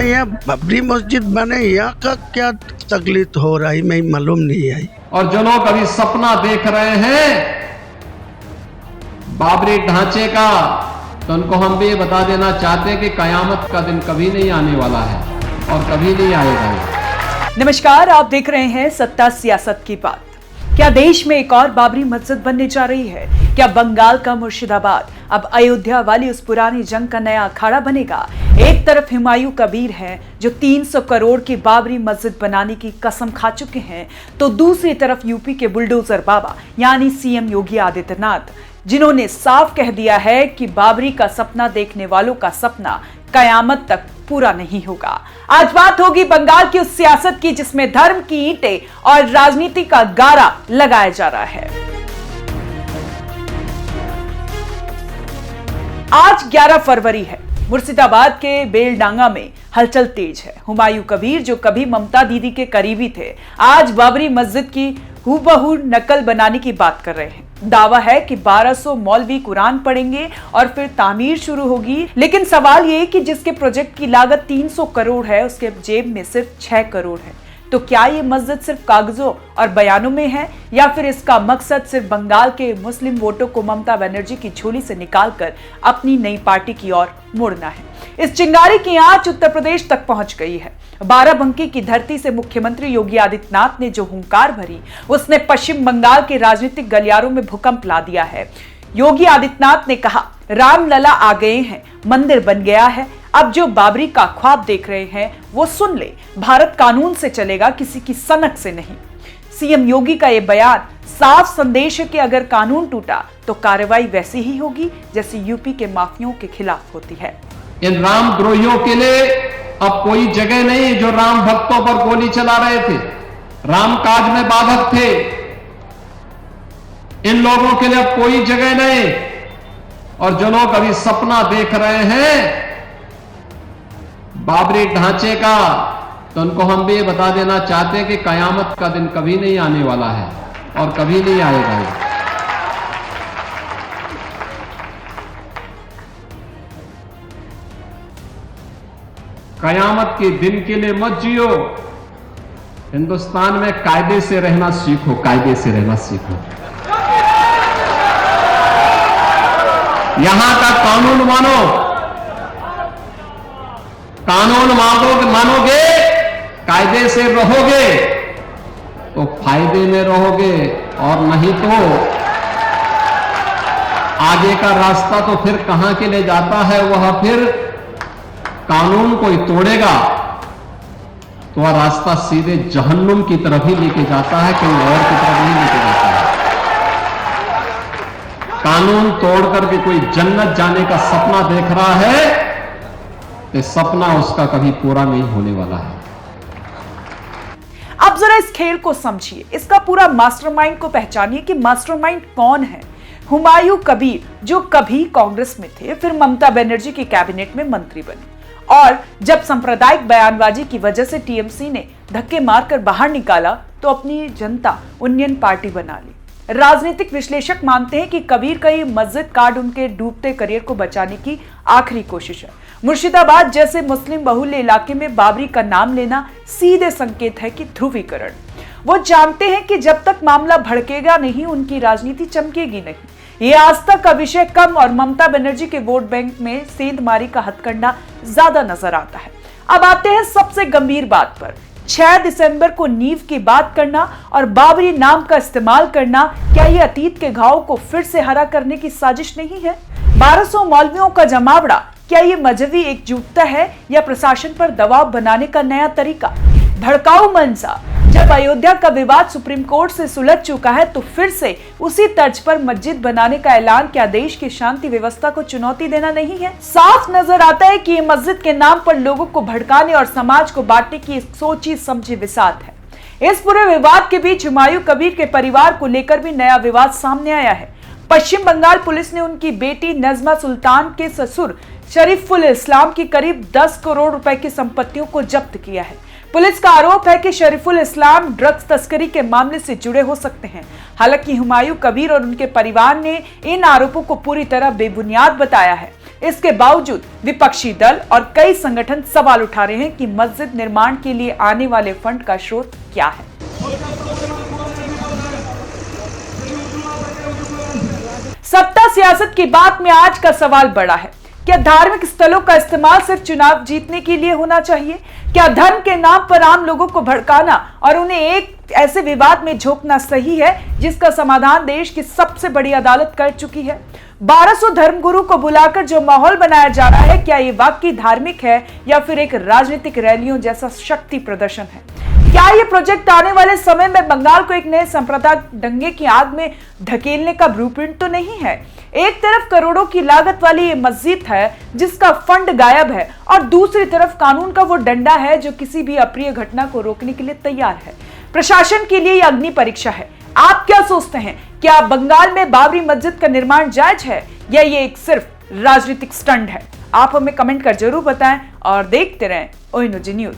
यहाँ बाबरी मस्जिद बने, यहाँ का क्या तकलीफ हो रहा है मैं मालूम नहीं है। और जो लोग अभी सपना देख रहे हैं बाबरी ढांचे का, तो उनको हम भी ये बता देना चाहते हैं कि कयामत का दिन कभी नहीं आने वाला है और कभी नहीं आएगा। नमस्कार, आप देख रहे हैं सत्ता सियासत की बात। क्या देश में एक और बाबरी मस्जिद बनने जा रही है? क्या बंगाल का मुर्शिदाबाद अब अयोध्या वाली उस पुरानी जंग का नया अखाड़ा बनेगा? एक तरफ हुमायूं कबीर हैं जो 300 करोड़ की बाबरी मस्जिद बनाने की कसम खा चुके हैं, तो दूसरी तरफ यूपी के बुलडोजर बाबा यानी सीएम योगी आदित्यनाथ, जिन्होंने साफ कह दिया है कि बाबरी का सपना देखने वालों का सपना कयामत तक पूरा नहीं होगा। आज बात होगी बंगाल की उस सियासत की जिसमें धर्म की ईंटें और राजनीति का गारा लगाया जा रहा है। आज 11 फरवरी है। मुर्शिदाबाद के बेलडांगा में हलचल तेज है। हुमायूं कबीर जो कभी ममता दीदी के करीबी थे, आज बाबरी मस्जिद की हूबहू नकल बनाने की बात कर रहे हैं। दावा है कि 1200 मौलवी कुरान पढ़ेंगे और फिर तामीर शुरू होगी। लेकिन सवाल ये कि जिसके प्रोजेक्ट की लागत 300 करोड़ है, उसके जेब में सिर्फ 6 करोड़ है। तो क्या ये मस्जिद सिर्फ कागजों और बयानों में है, या फिर इसका मकसद सिर्फ बंगाल के मुस्लिम वोटों को ममता बनर्जी की झोली से निकालकर अपनी नई पार्टी की ओर मोड़ना है? इस चिंगारी की आंच उत्तर प्रदेश तक पहुंच गई है। बाराबंकी की धरती से मुख्यमंत्री योगी आदित्यनाथ ने जो हुंकार भरी, उसने पश्चिम बंगाल के राजनीतिक गलियारों में भूकंप ला दिया है। योगी आदित्यनाथ ने कहा, रामलला आ गए हैं, मंदिर बन गया है, अब जो बाबरी का ख्वाब देख रहे हैं वो सुन ले, भारत कानून से चलेगा, किसी की सनक से नहीं। सीएम योगी का यह बयान साफ संदेश है कि अगर कानून टूटा तो कार्रवाई वैसी ही होगी जैसे यूपी के माफियों के खिलाफ होती है। इन रामद्रोहियों के लिए अब कोई जगह नहीं जो राम भक्तों पर गोली चला रहे थे, राम काज में बाधक थे। इन लोगों के लिए अब कोई जगह नहीं। और जो लोग अभी सपना देख रहे हैं बाबरी ढांचे का, तो उनको हम भी ये बता देना चाहते हैं कि कयामत का दिन कभी नहीं आने वाला है और कभी नहीं आएगा। कयामत के दिन के लिए मत जियो। हिंदुस्तान में कायदे से रहना सीखो, कायदे से रहना सीखो। यहां का कानून मानो, कानून मानोगे, कायदे से रहोगे तो फायदे में रहोगे, और नहीं तो आगे का रास्ता तो फिर कहां के लिए जाता है, वह फिर कानून कोई तोड़ेगा तो वह रास्ता सीधे जहन्नुम की तरफ ही लेके जाता है, कहीं और की तरफ नहीं लेके जाता है। कानून तोड़ करके कोई जन्नत जाने का सपना देख रहा है तो सपना उसका कभी पूरा नहीं होने वाला है। अब जरा इस खेल को समझिए, इसका पूरा मास्टरमाइंड को पहचानिए कि मास्टरमाइंड कौन है। हुमायूं कबीर जो कभी कांग्रेस में थे, फिर ममता बनर्जी की कैबिनेट में मंत्री बने, और जब सांप्रदायिक बयानबाजी की वजह से टीएमसी ने धक्के मारकर बाहर निकाला तो अपनी जनता यूनियन पार्टी बना ली। राजनीतिक विश्लेषक मानते हैं कि कबीर का ये मस्जिद कार्ड उनके डूबते करियर को बचाने की आखिरी कोशिश है। मुर्शिदाबाद जैसे मुस्लिम बहुल्य इलाके में बाबरी का नाम लेना सीधे संकेत है कि ध्रुवीकरण। वो जानते हैं कि जब तक मामला भड़केगा नहीं, उनकी राजनीति चमकेगी नहीं। ये आस्था का विषय कम और ममता बनर्जी के वोट बैंक में सेंधमारी का हथकंडा ज्यादा नजर आता है। अब आते हैं सबसे गंभीर बात पर। 6 दिसंबर को नींव की बात करना और बाबरी नाम का इस्तेमाल करना, क्या ये अतीत के घाव को फिर से हरा करने की साजिश नहीं है? 1200 मौलवियों का जमावड़ा, क्या ये मजहबी एकजुटता है या प्रशासन पर दबाव बनाने का नया तरीका? भड़काऊ मंशा, जब अयोध्या का विवाद सुप्रीम कोर्ट से सुलझ चुका है तो फिर से उसी तर्ज पर मस्जिद बनाने का ऐलान क्या देश की शांति व्यवस्था को चुनौती देना नहीं है? साफ नजर आता है कि ये मस्जिद के नाम पर लोगों को भड़काने और समाज को बांटने की सोची समझी विसात है। इस पूरे विवाद के बीच हुमायूं कबीर के परिवार को लेकर भी नया विवाद सामने आया है। पश्चिम बंगाल पुलिस ने उनकी बेटी नजमा सुल्तान के ससुर शरीफुल इस्लाम की करीब 10 करोड़ रुपए की संपत्तियों को जब्त किया है। पुलिस का आरोप है कि शरीफुल इस्लाम ड्रग्स तस्करी के मामले से जुड़े हो सकते हैं। हालांकि हुमायूं कबीर और उनके परिवार ने इन आरोपों को पूरी तरह बेबुनियाद बताया है। इसके बावजूद विपक्षी दल और कई संगठन सवाल उठा रहे हैं कि मस्जिद निर्माण के लिए आने वाले फंड का स्रोत क्या है। सत्ता सियासत की बात में आज का सवाल बड़ा है। क्या धार्मिक स्थलों का इस्तेमाल सिर्फ चुनाव जीतने के लिए होना चाहिए? क्या धर्म के नाम पर आम लोगों को भड़काना और उन्हें एक ऐसे विवाद में झोंकना सही है जिसका समाधान देश की सबसे बड़ी अदालत कर चुकी है? 1200 धर्मगुरु को बुलाकर जो माहौल बनाया जा रहा है, क्या ये वाकई धार्मिक है या फिर एक राजनीतिक रैलियों जैसा शक्ति प्रदर्शन है? क्या ये प्रोजेक्ट आने वाले समय में बंगाल को एक नए सांप्रदायिक दंगे की आग में धकेलने का ब्लूप्रिंट तो नहीं है? एक तरफ करोड़ों की लागत वाली ये मस्जिद है जिसका फंड गायब है और दूसरी तरफ कानून का वो डंडा है जो किसी भी अप्रिय घटना को रोकने के लिए तैयार है। प्रशासन के लिए यह अग्नि परीक्षा है। आप क्या सोचते हैं? क्या बंगाल में बाबरी मस्जिद का निर्माण जायज है या ये एक सिर्फ राजनीतिक स्टंट है? आप हमें कमेंट कर जरूर बताएं और देखते रहें ONG न्यूज।